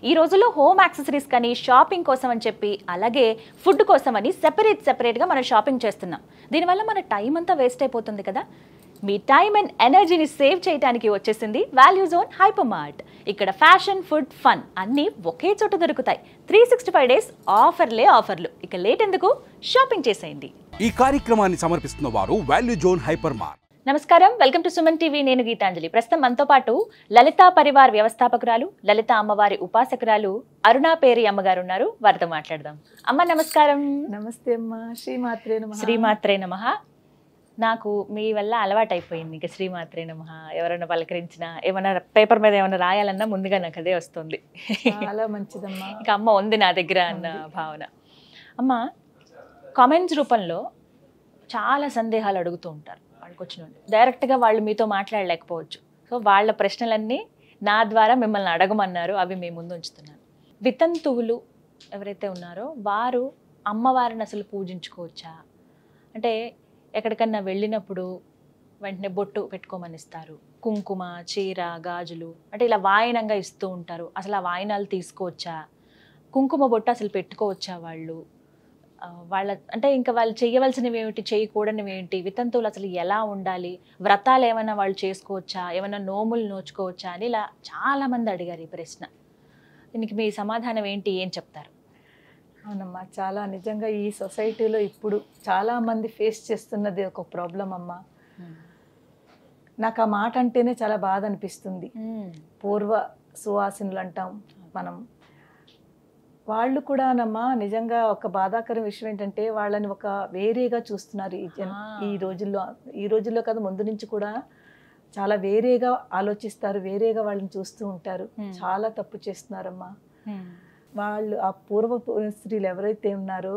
ఈ రోజుల్లో home accessories కానీ షాపింగ్ కోసం అని చెప్పి అలాగే ఫుడ్ కోసం అని సెపరేట్గా మనం షాపింగ్ చేస్తున్నాం. దీనివల్ల మన టైం అంతా వేస్ట్ అయిపోతుంది కదా. మీ టైం అండ్ ఎనర్జీని సేవ్ చేయడానికి వచ్చేసింది వాల్యూ జోన్ హైపర్ మార్ట్. ఇక్కడ ఫ్యాషన్, ఫుడ్, ఫన్ అన్నీ ఒకే చోట దొరుకుతాయి. 365 డేస్ ఆఫర్లు. ఇక లేట్ ఎందుకు, షాపింగ్ చేసేయండి. ఈ కార్యక్రమాన్ని సమర్పిస్తున్న వారు వాల్యూ జోన్ హైపర్ మార్ట్. నమస్కారం, వెల్కమ్ టు సుమన్ టీవీ. నేను గీతాంజలి. ప్రస్తుతం మనతో పాటు లలితా పరివార్ వ్యవస్థాపకురాలు, లలిత అమ్మవారి ఉపాసకురాలు అరుణా పేరి అమ్మగారు ఉన్నారు. వారితో మాట్లాడదాం. అమ్మ నమస్కారం. నమస్తే అమ్మ. శ్రీమాత్రే నమః. శ్రీమాత్రే నమః. నాకు మీ వల్ల అలవాటు అయిపోయింది. ఇంకా శ్రీమాత్రే నమః ఎవరైనా పలకరించినా, ఏమైనా పేపర్ మీద ఏమైనా రాయాలన్నా ముందుగా నాకు అదే వస్తుంది. చాలా మంచిదమ్మా. ఇంకా అమ్మ ఉంది నా దగ్గర అన్న భావన. అమ్మ, కామెంట్స్ రూపంలో చాలా సందేహాలు అడుగుతూ ఉంటారు. వాళ్ళకి వచ్చిన డైరెక్ట్గా వాళ్ళు మీతో మాట్లాడలేకపోవచ్చు. సో వాళ్ళ ప్రశ్నలన్నీ నా ద్వారా మిమ్మల్ని అడగమన్నారు. అవి మీ ముందు ఉంచుతున్నాను. వితంతువులు ఎవరైతే ఉన్నారో వారు అమ్మవారిని అసలు పూజించుకోవచ్చా? అంటే ఎక్కడికన్నా వెళ్ళినప్పుడు వెంటనే బొట్టు పెట్టుకోమని ఇస్తారు, కుంకుమ, చీర, గాజులు అంటే ఇలా వాయినంగా ఇస్తూ ఉంటారు. అసలు ఆ వాయినాలు తీసుకోవచ్చా? కుంకుమ బొట్టు అసలు పెట్టుకోవచ్చా వాళ్ళు? వాళ్ళ అంటే ఇంకా వాళ్ళు చేయవలసినవి ఏమిటి, చేయకూడనివి ఏంటి? వితంతువులు అసలు ఎలా ఉండాలి? వ్రతాలు ఏమైనా వాళ్ళు చేసుకోవచ్చా? ఏమైనా నోములు నోచుకోవచ్చా అని ఇలా చాలామంది అడిగారు ఈ ప్రశ్న. దీనికి మీ సమాధానం ఏంటి, ఏం చెప్తారు? అవునమ్మా, చాలా నిజంగా ఈ సొసైటీలో ఇప్పుడు చాలామంది ఫేస్ చేస్తున్నది ఒక ప్రాబ్లం అమ్మా. నాకు ఆ మాట అంటేనే చాలా బాధ అనిపిస్తుంది. పూర్వ సువాసినులు అంటాం మనం. వాళ్ళు కూడానమ్మా నిజంగా ఒక బాధాకర విషయం ఏంటంటే వాళ్ళని ఒక వేరేగా చూస్తున్నారు ఈ రోజుల్లో కదా, ముందు నుంచి కూడా చాలా వేరేగా ఆలోచిస్తారు, వేరేగా వాళ్ళని చూస్తూ ఉంటారు. చాలా తప్పు చేస్తున్నారమ్మా. వాళ్ళు ఆ పూర్వ స్త్రీలు ఎవరైతే ఉన్నారో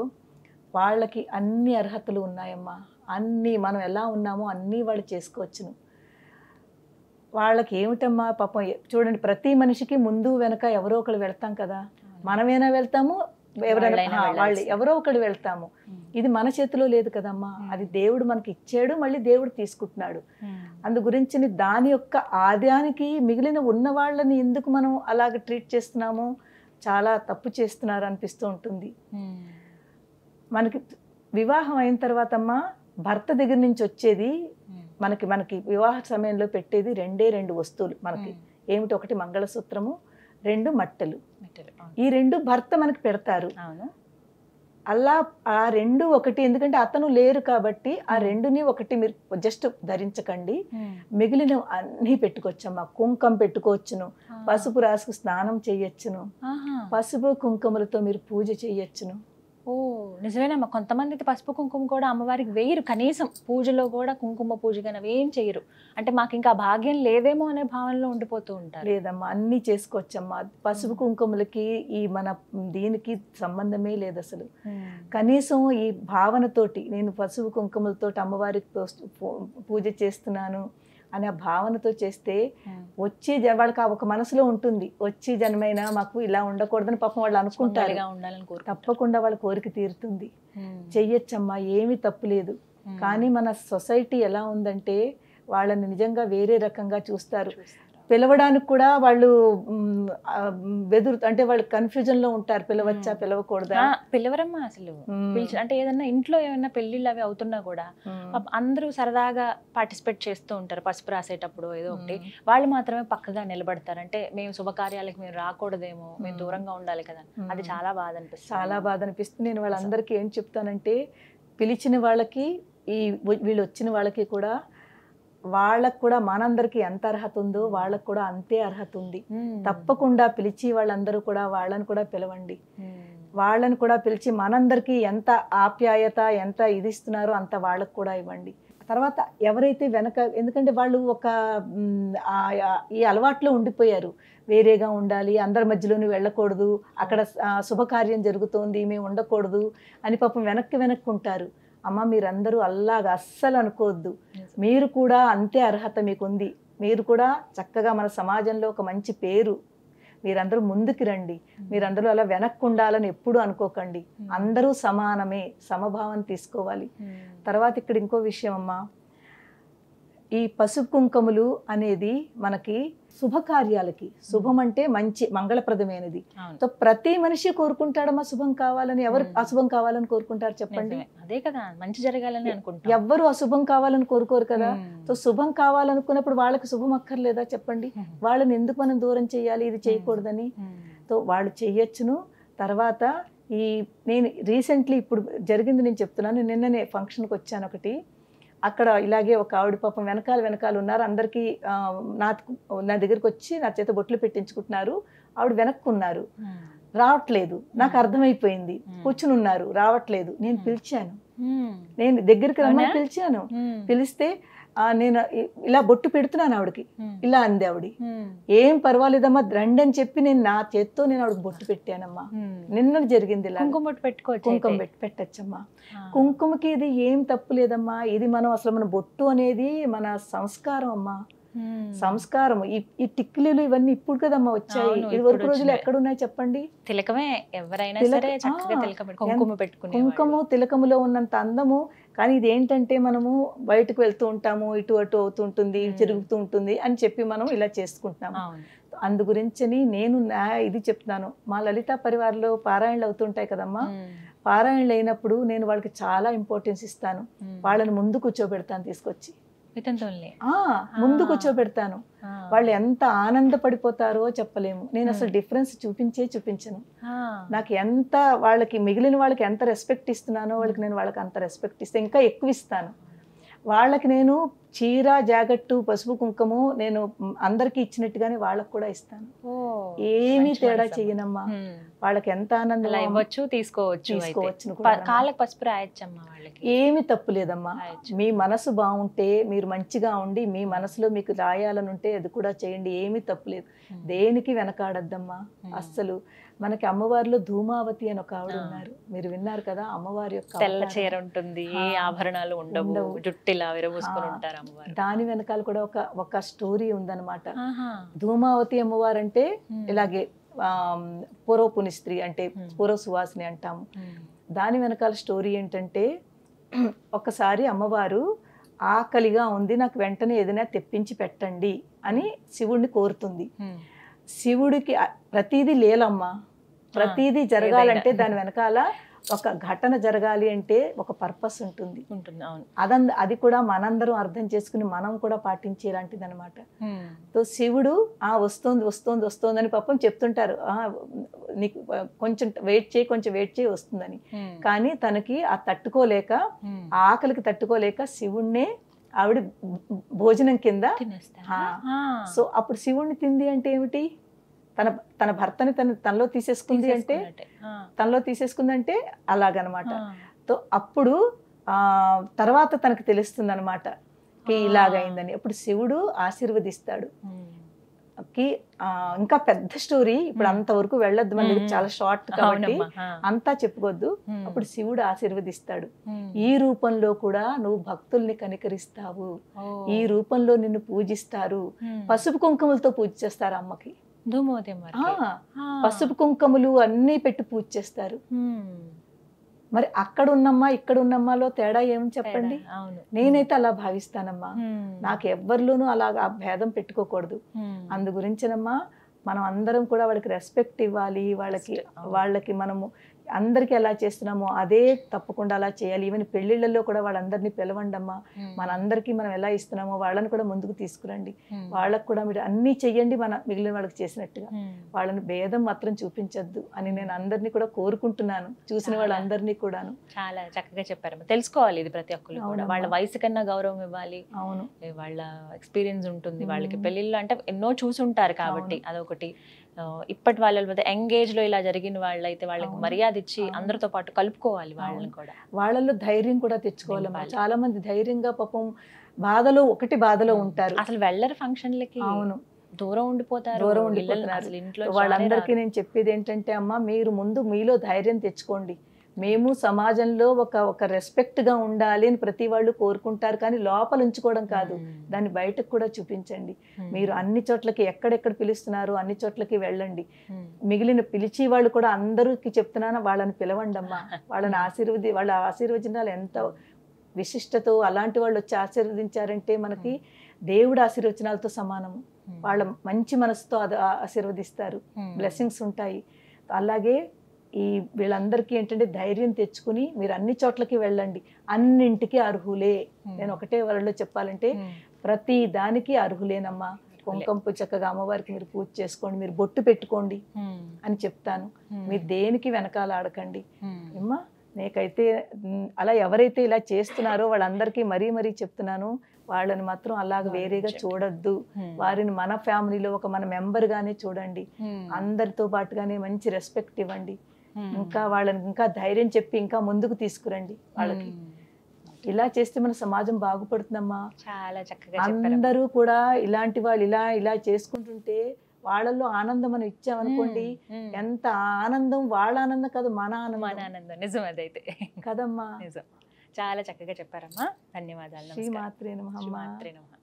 వాళ్ళకి అన్ని అర్హతలు ఉన్నాయమ్మా. అన్నీ మనం ఎలా ఉన్నామో అన్నీ వాళ్ళు చేసుకోవచ్చును. వాళ్ళకి ఏమిటమ్మా పాపం, చూడండి, ప్రతి మనిషికి ముందు వెనక ఎవరో ఒకరు వెళ్తాం కదా. మనమైనా వెళ్తాము, ఎవరైనా వాళ్ళు ఎవరో ఒకరు వెళ్తాము. ఇది మన చేతిలో లేదు కదమ్మా. అది దేవుడు మనకి ఇచ్చాడు, మళ్ళీ దేవుడు తీసుకుంటున్నాడు. అందు గురించి దాని యొక్క ఆదాయానికి మిగిలిన ఉన్న వాళ్ళని ఎందుకు మనం అలాగ ట్రీట్ చేస్తున్నాము? చాలా తప్పు చేస్తున్నారు అనిపిస్తూ ఉంటుంది. మనకి వివాహం అయిన తర్వాత అమ్మా భర్త దగ్గర నుంచి వచ్చేది మనకి వివాహ సమయంలో పెట్టేది రెండు వస్తువులు మనకి. ఏమిటి? ఒకటి మంగళసూత్రము, 2 మట్టెలు. ఈ 2 భర్త మనకి పెడతారు. అలా ఆ 2 ఒకటి, ఎందుకంటే అతను లేరు కాబట్టి ఆ 2ని ఒకటి మీరు జస్ట్ ధరించకండి. మిగిలిన అన్నీ పెట్టుకోవచ్చమ్మా. కుంకం పెట్టుకోవచ్చును, పసుపు రాసుకు స్నానం చేయొచ్చును, పసుపు కుంకుమలతో మీరు పూజ చేయొచ్చును. ఓ నిజమేనమ్మా. కొంతమంది అయితే పసుపు కుంకుమ కూడా అమ్మవారికి వేయరు, కనీసం పూజలో కూడా కుంకుమ పూజ కానీ అవేం చేయరు. అంటే మాకు ఇంకా భాగ్యం లేదేమో అనే భావనలో ఉండిపోతూ ఉంటారు. లేదమ్మా, అన్నీ చేసుకోవచ్చమ్మా. పసుపు కుంకుమలకి ఈ మన దీనికి సంబంధమే లేదు అసలు. కనీసం ఈ భావనతోటి నేను పసుపు కుంకుమలతోటి అమ్మవారికి పూజ చేస్తున్నాను అనే భావనతో చేస్తే వచ్చే వాళ్ళకి ఒక మనసులో ఉంటుంది, వచ్చే జన్మైనా మాకు ఇలా ఉండకూడదని పాపం వాళ్ళు అనుకుంటారు. తప్పకుండా వాళ్ళ కోరిక తీరుతుంది. చెయ్యొచ్చమ్మా, ఏమీ తప్పు లేదు. కానీ మన సొసైటీ ఎలా ఉందంటే వాళ్ళని నిజంగా వేరే రకంగా చూస్తారు. పిలవడానికి కూడా వాళ్ళు అంటే వాళ్ళు కన్ఫ్యూజన్ లో ఉంటారు. పిలవచ్చా, పిలవకూడదా? పిలవరమ్మా అసలు. అంటే ఏదన్నా ఇంట్లో ఏమన్నా పెళ్లిళ్ళు అవి అవుతున్నా కూడా అందరూ సరదాగా పార్టిసిపేట్ చేస్తూ ఉంటారు. పసుపు రాసేటప్పుడు ఏదో ఒకటి, వాళ్ళు మాత్రమే పక్కగా నిలబడతారు. అంటే మేము శుభకార్యాలకు మేము రాకూడదేమో, మేము దూరంగా ఉండాలి కదా. అది చాలా బాధ అనిపిస్తుంది. చాలా బాధ అనిపిస్తుంది. నేను వాళ్ళందరికీ ఏం చెప్తానంటే, పిలిచిన వాళ్ళకి వీళ్ళు వచ్చిన వాళ్ళకి కూడా వాళ్ళకు కూడా మనందరికి ఎంత అర్హత ఉందో వాళ్ళకు కూడా అంతే అర్హత ఉంది. తప్పకుండా పిలిచి వాళ్ళందరూ కూడా వాళ్ళని కూడా పిలవండి. వాళ్ళని కూడా పిలిచి మనందరికీ ఎంత ఆప్యాయత, ఎంత ఇది ఇస్తున్నారో అంత వాళ్ళకు కూడా ఇవ్వండి. తర్వాత ఎవరైతే వెనక, ఎందుకంటే వాళ్ళు ఒక ఈ అలవాట్లో ఉండిపోయారు, వేరేగా ఉండాలి, అందరి మధ్యలోనే వెళ్ళకూడదు, అక్కడ శుభకార్యం జరుగుతోంది మేము ఉండకూడదు అని పాపం వెనక్కి ఉంటారు. అమ్మ, మీరందరూ అల్లాగా అస్సలు అనుకోవద్దు. మీరు కూడా అంతే అర్హత మీకుంది. మీరు కూడా చక్కగా మన సమాజంలో ఒక మంచి పేరు, మీరందరూ ముందుకు రండి. మీరందరూ అలా వెనక్కు ఉండాలని ఎప్పుడు అనుకోకండి. అందరూ సమానమే, సమభావం తీసుకోవాలి. తర్వాత ఇక్కడ ఇంకో విషయం అమ్మా, ఈ పసుపు కుంకుమలు అనేది మనకి శుభకార్యాలకి, శుభం అంటే మంచి మంగళప్రదమైనది. సో ప్రతి మనిషి కోరుకుంటాడమ్మా శుభం కావాలని. ఎవరు అశుభం కావాలని కోరుకుంటారు చెప్పండి? అదే కదా, మంచి జరగాలని అనుకుంటారు. ఎవ్వరు అశుభం కావాలని కోరుకోరు కదా. సో శుభం కావాలనుకున్నప్పుడు వాళ్ళకి శుభం అక్కర్లేదా చెప్పండి? వాళ్ళని ఎందుకు మనం దూరం చేయాలి ఇది చేయకూడదని? సో వాళ్ళు చెయ్యొచ్చును. తర్వాత నేను రీసెంట్లీ ఇప్పుడు జరిగింది నేను చెప్తున్నాను. నిన్ననే ఫంక్షన్కి వచ్చాను ఒకటి. అక్కడ ఇలాగే ఒక ఆవిడ పాపం వెనకాల ఉన్నారు. అందరికీ నా దగ్గరికి వచ్చి నా చేత బొట్లు పెట్టించుకుంటున్నారు. ఆవిడ వెనక్కున్నారు, రావట్లేదు. నాకు అర్థమైపోయింది. కూర్చుని ఉన్నారు, రావట్లేదు. నేను పిలిచాను, నేను దగ్గరికి రమ్మని పిలిచాను. పిలిస్తే నేను ఇలా బొట్టు పెడుతున్నాను ఆవిడకి. ఇలా అంది ఆవిడ. ఏం పర్వాలేదమ్మా రండి అని చెప్పి నేను నా చేత్తో నేను ఆవిడకి బొట్టు పెట్టానమ్మా. నిన్న జరిగింది ఇలా. కుంకుమ బొట్టు పెట్టుకోవచ్చు, కుంకుమ పెట్టచ్చమ్మా. కుంకుమకి ఇది ఏం తప్పు లేదమ్మా. ఇది మన బొట్టు అనేది మన సంస్కారం అమ్మా. సంస్కారం. ఈ టిక్లీలు ఇవన్నీ ఇప్పుడు కదమ్మా వచ్చాయి. ఇది వరకు రోజులు ఎక్కడున్నాయి చెప్పండి? తిలకమే ఎవరైనా సరే చక్కగా కుంకుమ పెట్టుకునే కుంకుమ తిలకములో ఉన్నంత అందము. కానీ ఇది ఏంటంటే మనము బయటకు వెళ్తూ ఉంటాము, ఇటు అటు అవుతూ ఉంటుంది, తిరుగుతూ ఉంటుంది అని చెప్పి మనం ఇలా చేసుకుంటున్నాము. అందు గురించి నేను ఇది చెప్తున్నాను. మా లలితా పరివారంలో పారాయణలు అవుతుంటాయి కదమ్మా. పారాయణలు అయినప్పుడు నేను వాళ్ళకి చాలా ఇంపార్టెన్స్ ఇస్తాను. వాళ్ళని ముందు కూర్చోబెడతాను, తీసుకొచ్చి ముందు కూర్చోబెడతాను. వాళ్ళు ఎంత ఆనందపడిపోతారో చెప్పలేము. నేను అసలు డిఫరెన్స్ చూపించను. నాకు ఎంత వాళ్ళకి మిగిలిన వాళ్ళకి ఎంత రెస్పెక్ట్ ఇస్తున్నానో వాళ్ళకి అంత రెస్పెక్ట్ ఇస్తే ఇంకా ఎక్కువ ఇస్తాను. వాళ్ళకి నేను చీర జాకెట్టు పసుపు కుంకుమ నేను అందరికి ఇచ్చినట్టుగానే వాళ్ళకి కూడా ఇస్తాను. ఏమీ తేడా చెయ్యనమ్మా. వాళ్ళకి ఎంత ఆనందం ఇవ్వచ్చు, తీసుకోవచ్చు. కాళ్ళకి పసుపు రాయొచ్చమ్మా వాళ్ళకి. ఏమి తప్పు లేదమ్మా. మీ మనసు బాగుంటే, మీరు మంచిగా ఉండి మీ మనసులో మీకు రాయాలని ఉంటే అది కూడా చేయండి. ఏమీ తప్పు లేదు. దేనికి వెనకాడద్దమ్మా అస్సలు. మనకి అమ్మవారిలో ధూమావతి అని ఒక ఆవిడ ఉన్నారు, మీరు విన్నారు కదా. అమ్మవారి యొక్క తెల్ల చీర ఉంటుంది, ఏ ఆభరణాలు ఉండవు, జుట్టిలా విరబూసుకొని ఉంటారు అమ్మవారు. దాని వెనకాల కూడా ఒక స్టోరీ ఉందన్నమాట. ధూమావతి అమ్మవారు అంటే ఇలాగే పూర్వపుని స్త్రీ అంటే పూర్వ సువాసిని అంటాము. దాని వెనకాల స్టోరీ ఏంటంటే, ఒకసారి అమ్మవారు ఆకలిగా ఉంది, నాకు వెంటనే ఏదైనా తెప్పించి పెట్టండి అని శివుడిని కోరుతుంది. శివుడికి ప్రతిదీ లేలమ్మా. ప్రతిదీ జరగాలంటే దాని వెనకాల ఒక ఘటన జరగాలి అంటే ఒక పర్పస్ ఉంటుంది. అది కూడా మనందరం అర్థం చేసుకుని మనం కూడా పాటించేలాంటిది అనమాట. సో శివుడు వస్తోంది అని పాపం చెప్తుంటారు, నీకు కొంచెం వెయిట్ చేయి వస్తుందని. కానీ తనకి ఆ తట్టుకోలేక, ఆ ఆకలికి తట్టుకోలేక శివుణ్ణే ఆవిడ భోజనం కింద. సో అప్పుడు శివుణ్ణి తింది అంటే ఏమిటి? తన భర్తని తనలో తీసేసుకుంది అంటే అలాగనమాట. సో అప్పుడు తర్వాత తనకు తెలుస్తుంది అనమాట ఇలాగైందని. అప్పుడు శివుడు ఆశీర్వదిస్తాడు. ఇంకా పెద్ద స్టోరీ, ఇప్పుడు అంతవరకు వెళ్ళొద్దు, మన చాలా షార్ట్ కాబట్టి అంతా చెప్పుకోవద్దు. అప్పుడు శివుడు ఆశీర్వదిస్తాడు. ఈ రూపంలో కూడా నువ్వు భక్తుల్ని కనికరిస్తావు, ఈ రూపంలో నిన్ను పూజిస్తారు. పసుపు కుంకుమలతో పూజ చేస్తారు అమ్మకి. పసుపు కుంకుమలు అన్ని పెట్టి పూజ చేస్తారు. మరి అక్కడ ఉన్నమ్మా ఇక్కడ ఉన్నమ్మాలో తేడా ఏమని చెప్పండి? నేనైతే అలా భావిస్తానమ్మా. నాకు ఎవ్వరిలోనూ అలాగా భేదం పెట్టుకోకూడదు. అందు గురించినమ్మా మనం అందరం కూడా వాళ్ళకి రెస్పెక్ట్ ఇవ్వాలి. వాళ్ళకి మనము అందరికీ ఎలా చేస్తున్నామో అదే తప్పకుండా అలా చేయాలి. ఈవెన్ పెళ్లిళ్లలో కూడా వాళ్ళందరినీ పిలవండి అమ్మా. మనందరికీ మనం ఎలా ఇస్తున్నామో వాళ్ళని కూడా ముందుకు తీసుకురండి. వాళ్ళకు కూడా మీరు అన్నీ చెయ్యండి మన మిగిలిన వాళ్ళకి చేసినట్టుగా. వాళ్ళని భేదం మాత్రం చూపించద్దు అని నేను అందరినీ కూడా కోరుకుంటున్నాను, చూసిన వాళ్ళందరినీ కూడాను. చాలా చక్కగా చెప్పారు. తెలుసుకోవాలి ఇది ప్రతి ఒక్కరు కూడా. వాళ్ళ వయసు కన్నా గౌరవం ఇవ్వాలి. అవును, వాళ్ళ ఎక్స్పీరియన్స్ ఉంటుంది వాళ్ళకి. పెళ్లిళ్ళు అంటే ఎన్నో చూసుంటారు కాబట్టి అదొకటి. ఇప్పటి వాళ్ళ ఎంగేజ్ లో ఇలా జరిగిన వాళ్ళైతే వాళ్ళకి మర్యాద ఇచ్చి అందరితో పాటు కలుపుకోవాలి. వాళ్ళని కూడా వాళ్ళలో ధైర్యం కూడా తెచ్చుకోవాలి. చాలా మంది ధైర్యంగా పాపం బాధలో ఉంటారు, అసలు వెళ్ళరు ఫంక్షన్లకి. అవును, దూరం ఉండిపోతారు. వాళ్ళందరికీ నేను చెప్పేది ఏంటంటే, అమ్మ మీరు ముందు మీలో ధైర్యం తెచ్చుకోండి. మేము సమాజంలో ఒక రెస్పెక్ట్ గా ఉండాలి అని ప్రతి వాళ్ళు కోరుకుంటారు, కానీ లోపల ఉంచుకోవడం కాదు, దాన్ని బయటకు కూడా చూపించండి. మీరు అన్ని చోట్లకి ఎక్కడెక్కడ పిలుస్తున్నారో అన్ని చోట్లకి వెళ్ళండి. మిగిలిన పిలిచి వాళ్ళు కూడా అందరికి చెప్తున్నాను, వాళ్ళని పిలవండి అమ్మా. వాళ్ళని వాళ్ళ ఆశీర్వచనాలు ఎంత విశిష్టతో అలాంటి వాళ్ళు వచ్చి ఆశీర్వదించారంటే మనకి దేవుడు ఆశీర్వచనాలతో సమానము. వాళ్ళ మంచి మనసుతో అది ఆశీర్వదిస్తారు, బ్లెస్సింగ్స్ ఉంటాయి. అలాగే ఈ వీళ్ళందరికీ ఏంటంటే ధైర్యం తెచ్చుకుని మీరు అన్ని చోట్లకి వెళ్ళండి, అన్నింటికి అర్హులే. నేను ఒకటే వరలో చెప్పాలంటే ప్రతి దానికి అర్హులేనమ్మా. కుంకుమ చక్కగా అమ్మవారికి మీరు పూజ చేసుకోండి, మీరు బొట్టు పెట్టుకోండి అని చెప్తాను. మీరు దేనికి వెనకాల ఆడకండి అమ్మా. నీకైతే అలా ఎవరైతే ఇలా చేస్తున్నారో వాళ్ళందరికీ మరీ మరీ చెప్తున్నాను, వాళ్ళని మాత్రం అలాగ వేరేగా చూడొద్దు. వారిని మన ఫ్యామిలీలో ఒక మన మెంబర్ గానే చూడండి, అందరితో పాటుగానే మంచి రెస్పెక్ట్ ఇవ్వండి. ఇంకా వాళ్ళని ఇంకా ధైర్యం చెప్పి ఇంకా ముందుకు తీసుకురండి వాళ్ళకి. ఇలా చేస్తే మన సమాజం బాగుపడుతుందమ్మా. చాలా చక్కగా అందరూ కూడా ఇలాంటి వాళ్ళు ఇలా ఇలా చేసుకుంటుంటే వాళ్ళల్లో ఆనందం మనం ఇచ్చామనుకోండి, ఎంత ఆనందం. వాళ్ళ ఆనందం కాదు, మన ఆనందం. నిజం అదైతే కదమ్మా. నిజం. చాలా చక్కగా చెప్పారమ్మా. ధన్యవాదాలు. శ్రీమాత్రే నమః. శ్రీమాత్రే నమః.